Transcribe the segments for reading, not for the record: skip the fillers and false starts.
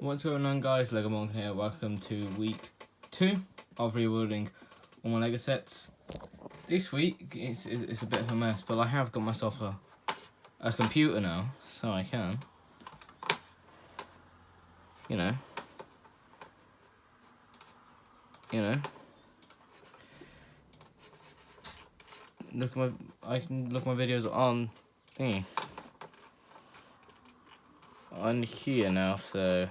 What's going on, guys? Lego Monk here. Welcome to week 2 of rebuilding all my Lego sets. This week it's a bit of a mess, but I have got myself a computer now, so I can, you know, I can look my videos on thingy on here now, so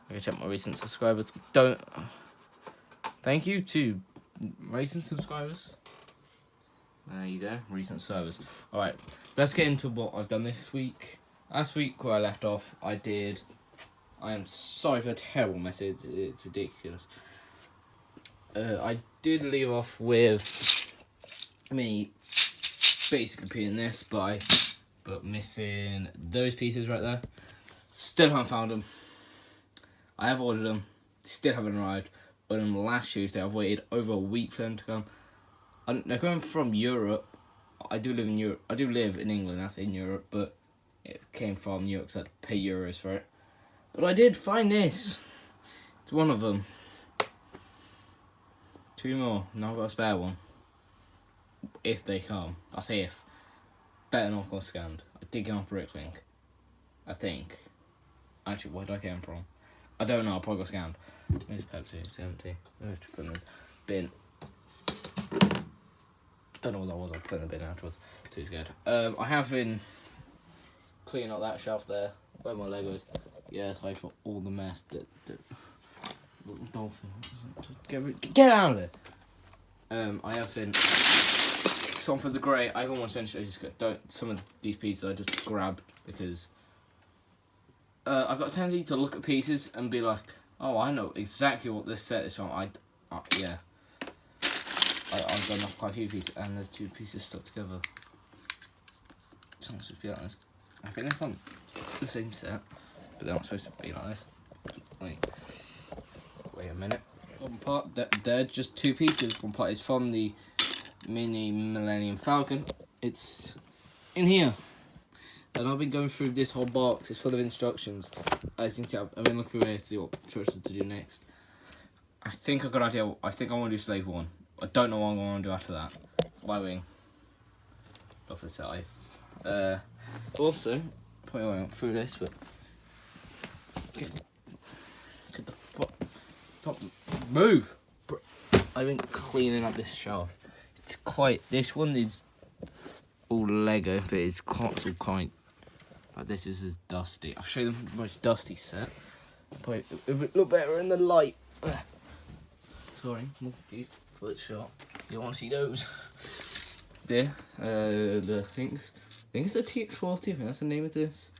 I can check my recent subscribers. Thank you to recent subscribers. There you go, recent subscribers. Alright, let's get into what I've done this week. Last week, where I left off, I am sorry for a terrible message, it's ridiculous. I did leave off with me basically putting this, but missing those pieces right there. Still haven't found them. I have ordered them, still haven't arrived. But last Tuesday, I've waited over a week for them to come. They're coming from Europe. I do live in Europe. I do live in England. That's in Europe, but it came from Europe because I had to pay euros for it. But I did find this. It's one of them. 2 more. Now I've got a spare one. If they come, I say if. Better not got scanned. I did get off Bricklink. I think. Actually, where did I get them from? I don't know. I probably got scanned. There's Pepsi. It's empty. I have to put in the bin. Don't know what that was. I'll put in the bin afterwards. Too scared. I have been cleaning up that shelf there where my Legos. Yeah, sorry for all the mess that dolphin. Get out of it. I have been. Some for the grey. I've almost finished. Some of these pieces I just grabbed because I've got a tendency to look at pieces and be like, oh, I know exactly what this set is from. Yeah. I've done off quite a few pieces, and there's 2 pieces stuck together. So I'm supposed to be like this. I think they're from the same set, but they're not supposed to be like this. Wait a minute. One part, they're just 2 pieces. One part is from the Mini Millennium Falcon. It's in here. And I've been going through this whole box. It's full of instructions. As you can see, I've been looking through here to see what instructions to do next. I think I've got an idea. I think I want to do Slave 1. I don't know what I'm going to do after that. Y-Wing. Off the side. Also, probably won't through this, but get the fuck. Move! I've been cleaning up this shelf. It's quite. This one is all Lego, but it's console kind. Like this is dusty. I'll show you the most dusty set. Probably it would look better in the light. Sorry, foot shot. You want to see those? There, the things. I think it's the TX40. I think that's the name of this.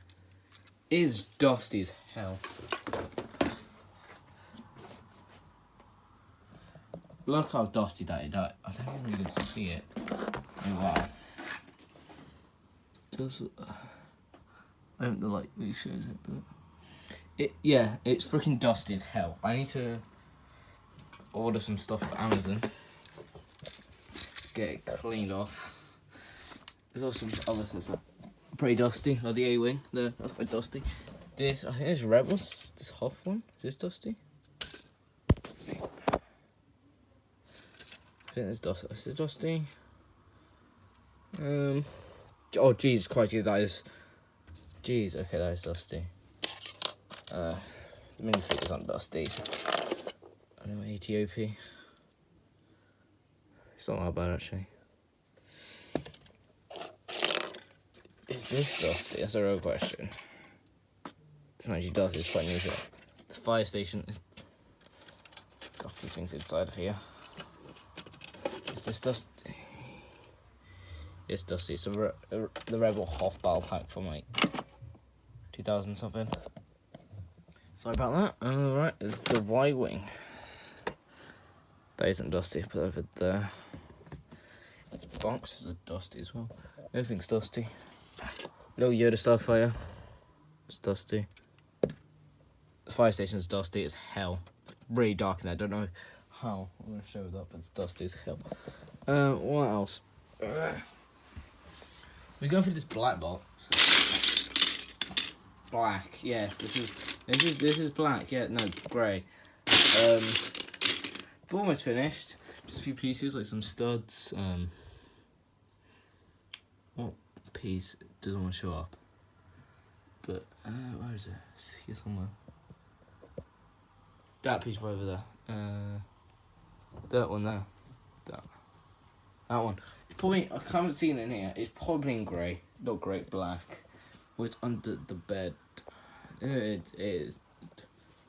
It is dusty as hell. Look how dusty that is. I don't think you can see it. Oh, wow. I don't like really shows it, but it's freaking dusty as hell. I need to order some stuff for Amazon. Get it cleaned off. There's also some other sets that are pretty dusty, like the A-Wing. That's quite dusty. This, I think it's Rebels. This Hoth one. Is this dusty? I think it's dusty. Is it dusty? Oh, Jesus Christ, that is. Jeez, okay, that is dusty. The minifigures aren't dusty. I know, ATOP. It's not that bad, actually. Is this dusty? That's a real question. It's not actually dusty, it's quite unusual. The fire station is got a few things inside of here. Is this dusty? It's dusty. It's the Rebel Hoth Battle Pack from like 2000 something. Sorry about that. Alright, it's the Y-Wing. That isn't dusty, put it over there. This box is dusty as well. Everything's dusty. Little Yoda Starfire. It's dusty. The fire station's dusty as hell. It's really dark in there. I don't know how I'm going to show that, but it's dusty as hell. What else? We're going through this black box. black. Yes, this is black. Yeah, no, grey. Almost finished. Just a few pieces, like some studs. What piece doesn't want to show up? But where is it? It's here somewhere. That piece right over there. That one there. That one. It's probably, I haven't seen it in here. It's probably in grey, not grey, black. Or it's under the bed. It is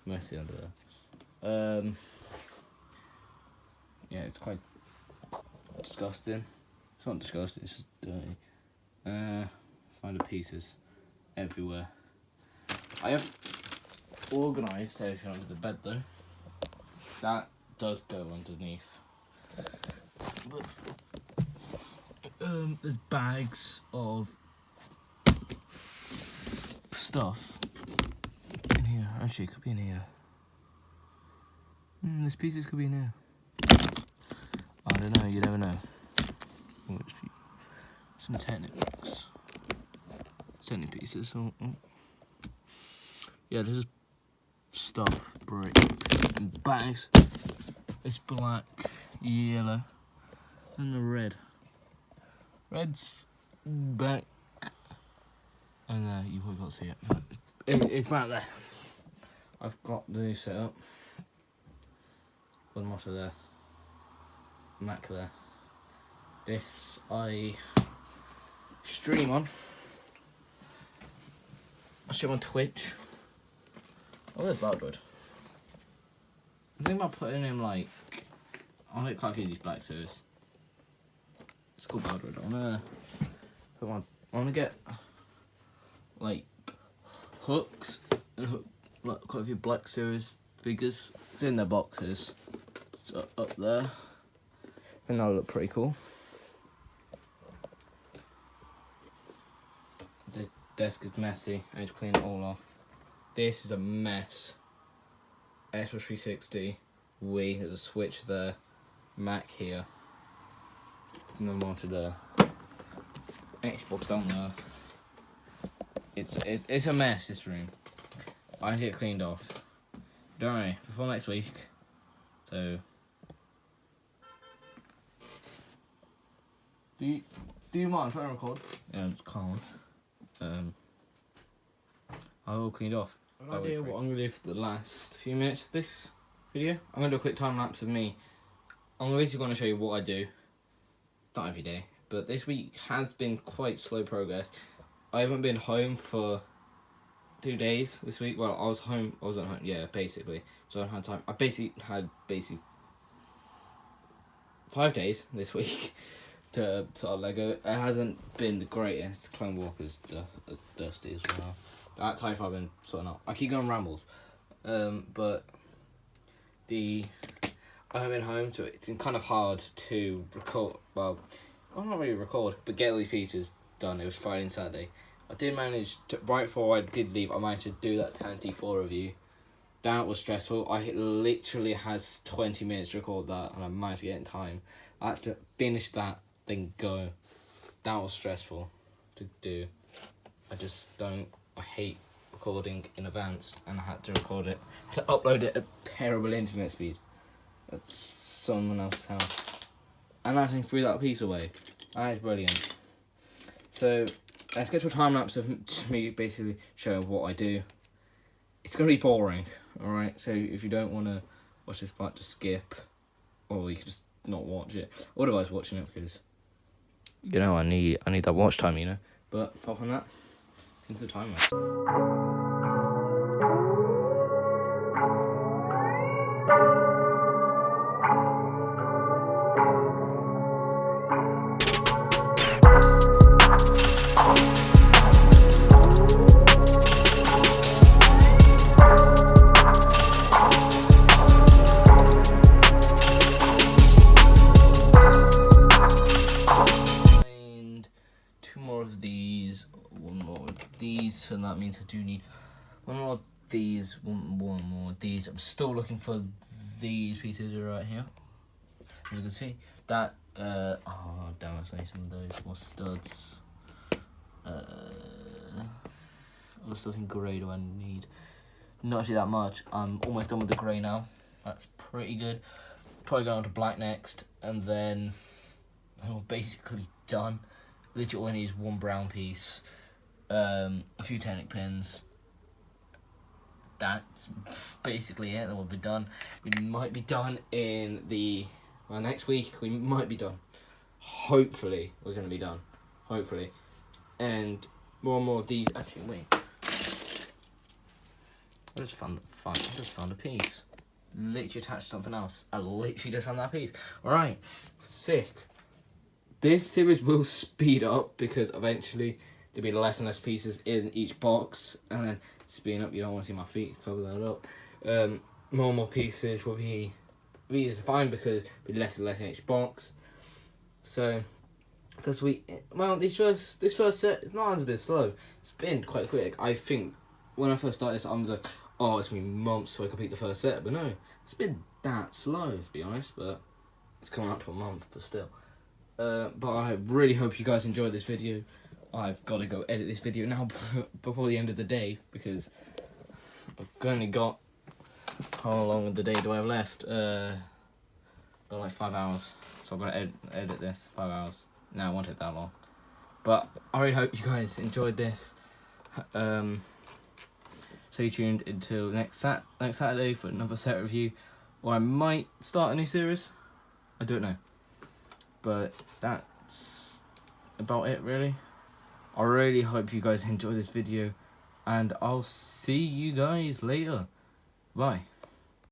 messy under there. Yeah, it's quite disgusting. It's not disgusting, it's just dirty. Find the pieces everywhere. I have organised everything under the bed though. That does go underneath. But, there's bags of stuff in here. Actually, it could be in here. There's pieces could be in here. I don't know. You never know. Some Technics. Technic pieces. Oh. Yeah, this is stuff, bricks, and bags. It's black, yellow, and the red. Red's back, and you probably can't see it, but it's back there. I've got the setup. One motor there. Mac there. This I stream on. I stream on Twitch. Oh, there's Baldwood. I think about putting him like, I want to get quite a few of these black series. It's called Baldwood. I want to get like hooks and like quite a few black series figures in their boxes. So up there. I think that'll look pretty cool. The desk is messy. I need to clean it all off. This is a mess. Xbox 360, Wii, there's a Switch there, Mac here, and the monitor there. Xbox down there. It's a mess, this room. I need to get cleaned off. Don't worry, before next week. So, do you mind trying to record? Yeah, it's calm. I will cleaned off. An idea what I'm going to do for the last few minutes of this video. I'm going to do a quick time lapse of me. I'm basically going to show you what I do. Not every day, but this week has been quite slow progress. I haven't been home for 2 days this week. Well, I was at home, yeah, basically. So I had time. I had 5 days this week to sort of Lego. It hasn't been the greatest. Clone Walker's dusty as well. That type I've been sorting out. I keep going rambles, but I haven't been home, so it's been kind of hard to record. Well, not really record, but get all these pieces done. It was Friday and Saturday. I did manage to, right before I did leave, I managed to do that TNT4 review. That was stressful. I literally has 20 minutes to record that, and I managed to get in time. I had to finish that, then go. That was stressful to do. I hate recording in advance, and I had to record it. I had to upload it at terrible internet speed. That's someone else's house. And I think threw that piece away. That is brilliant. So, let's get to a time lapse of just me basically showing what I do. It's going to be boring, alright? So, if you don't want to watch this part, just skip. Or you can just not watch it. Otherwise, watching it because, you know, I need that watch time, you know? But, apart from that, into the time lapse. So that means I do need one more of these, one more of these. I'm still looking for these pieces right here. As you can see, that, oh damn, I need some of those more studs. What stuff in grey do I need? Not actually that much. I'm almost done with the grey now. That's pretty good. Probably going on to black next, and then we're basically done. Literally all I need is one brown piece, a few Technic pins. That's basically it, then we'll be done. We might be done in the, well, next week, we might be done. Hopefully, we're going to be done. Hopefully. And more of these, actually, wait. I just found a piece. Literally attached to something else. I literally just found that piece. Alright, sick. This series will speed up because eventually there'll be less and less pieces in each box, and then speeding up, you don't want to see my feet, cover that up. More and more pieces will be easier to find because there'll be less and less in each box. So this week, well, this first set, it's not as a bit slow. It's been quite quick. I think when I first started this, I'm like, oh, it's gonna be months till I complete the first set, but no, it's been that slow to be honest. But it's coming up to a month, but still. But I really hope you guys enjoyed this video. I've got to go edit this video now before the end of the day because I've only got, how long of the day do I have left? About like 5 hours. So I'm going to edit this 5 hours. No, it won't take that long. But I really hope you guys enjoyed this. Stay tuned until next Saturday for another set review. Or I might start a new series. I don't know. But that's about it really. I really hope you guys enjoy this video, and I'll see you guys later. Bye.